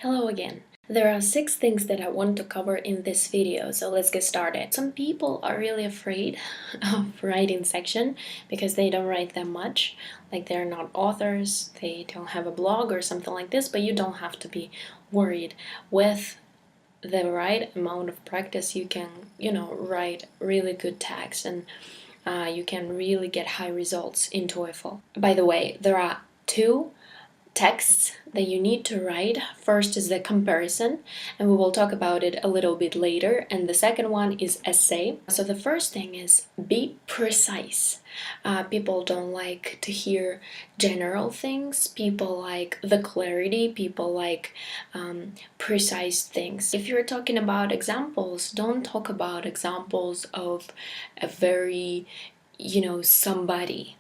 Hello again. There are 6 things that I want to cover in this video, so let's get started. Some people are really afraid of writing section because they don't write that much, like they're not authors, they don't have a blog or something like this, but you don't have to be worried. With the right amount of practice, you can, write really good text and you can really get high results in TOEFL. By the way, there are 2 texts that you need to write. First is the comparison, and we will talk about it a little bit later, and the second one is essay. So the first thing is be precise. People don't like to hear general things. People like the clarity. People like precise things. If you're talking about examples, don't talk about examples of a very somebody.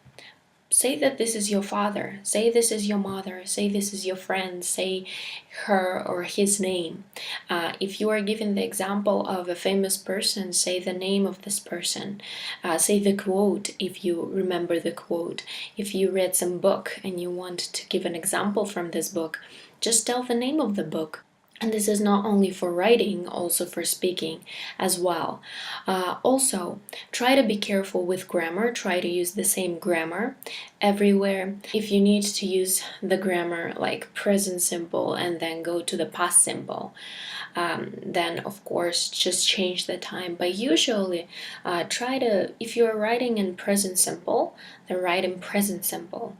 Say that this is your father, say this is your mother, say this is your friend, say her or his name. If you are giving the example of a famous person, say the name of this person. Say the quote if you remember the quote. If you read some book and you want to give an example from this book, just tell the name of the book. And this is not only for writing, also for speaking as well. Also, try to be careful with grammar. Try to use the same grammar everywhere. If you need to use the grammar like present simple and then go to the past simple, then of course just change the time. But usually try to, if you're writing in present simple, then write in present simple.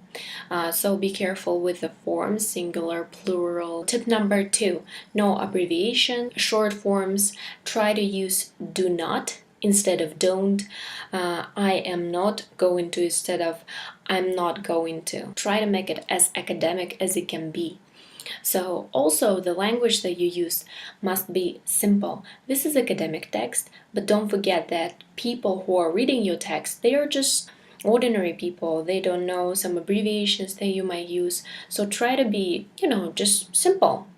So be careful with the forms, singular, plural. Tip number 2, no abbreviation. Short forms, try to use do not instead of don't. I am not going to instead of I'm not going to. Try to make it as academic as it can be. So also the language that you use must be simple. This is academic text, but don't forget that people who are reading your text, they are just ordinary people. They don't know some abbreviations that you might use. So try to be, just simple,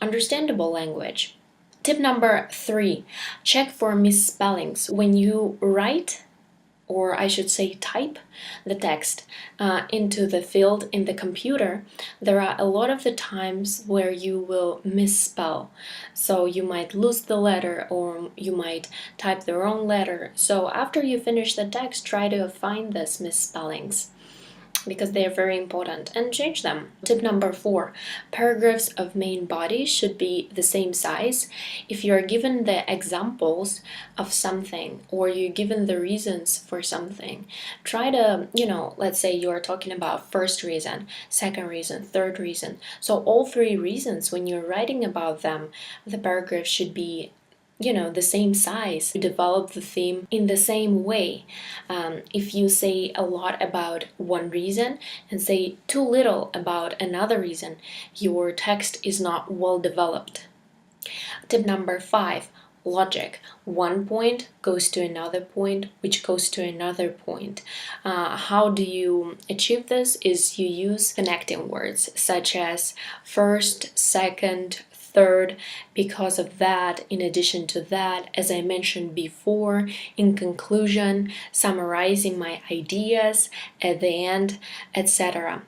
understandable language. Tip number 3, check for misspellings. When you write, or I should say type the text into the field in the computer, there are a lot of the times where you will misspell. So you might lose the letter or you might type the wrong letter. So after you finish the text, try to find these misspellings, because they are very important, and change them. Tip number 4, paragraphs of main body should be the same size. If you're given the examples of something or you're given the reasons for something, try to, let's say you are talking about first reason, second reason, third reason. So all 3 reasons, when you're writing about them, the paragraph should be the same size. You develop the theme in the same way. If you say a lot about one reason and say too little about another reason, your text is not well developed. Tip number 5, logic. One point goes to another point, which goes to another point. How do you achieve this? Is you use connecting words such as first, second, third, because of that, in addition to that, as I mentioned before, in conclusion, summarizing my ideas, at the end, etc.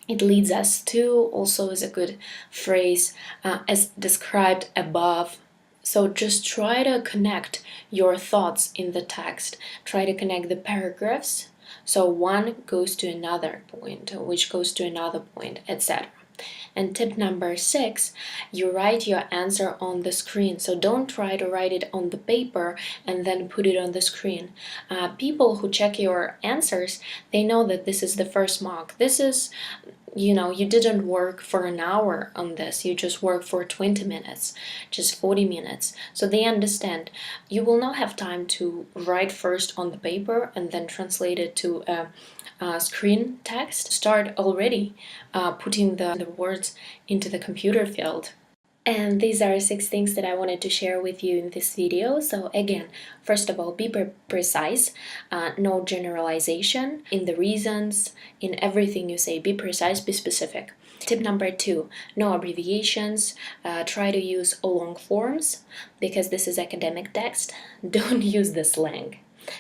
It leads us to, also is a good phrase, as described above. So just try to connect your thoughts in the text. Try to connect the paragraphs. So one goes to another point, which goes to another point, etc. And tip number 6, you write your answer on the screen. So don't try to write it on the paper and then put it on the screen. People who check your answers, they know that this is the first mark. This is, you didn't work for an hour on this. You just worked for 20 minutes, just 40 minutes. So they understand. You will not have time to write first on the paper and then translate it to screen text. Start already putting the words into the computer field. And these are 6 things that I wanted to share with you in this video. So again, first of all, be precise, no generalization in the reasons, in everything you say. Be precise, be specific. Tip number 2, no abbreviations. Try to use long forms because this is academic text. Don't use the slang.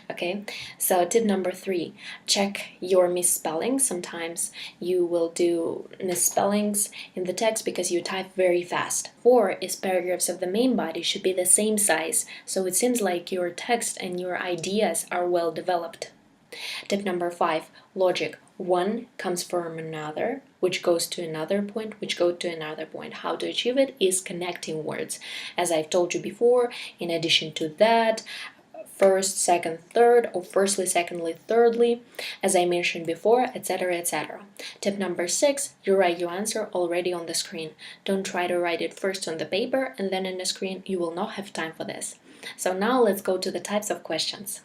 Okay, so tip number 3, check your misspellings. Sometimes you will do misspellings in the text because you type very fast. 4 is paragraphs of the main body should be the same size, so it seems like your text and your ideas are well developed. Tip number 5, logic. One comes from another, which goes to another point, which goes to another point. How to achieve it is connecting words. As I've told you before, in addition to that, first, second, third, or firstly, secondly, thirdly, as I mentioned before, etc., etc. Tip number 6, you write your answer already on the screen. Don't try to write it first on the paper and then on the screen. You will not have time for this. So now let's go to the types of questions.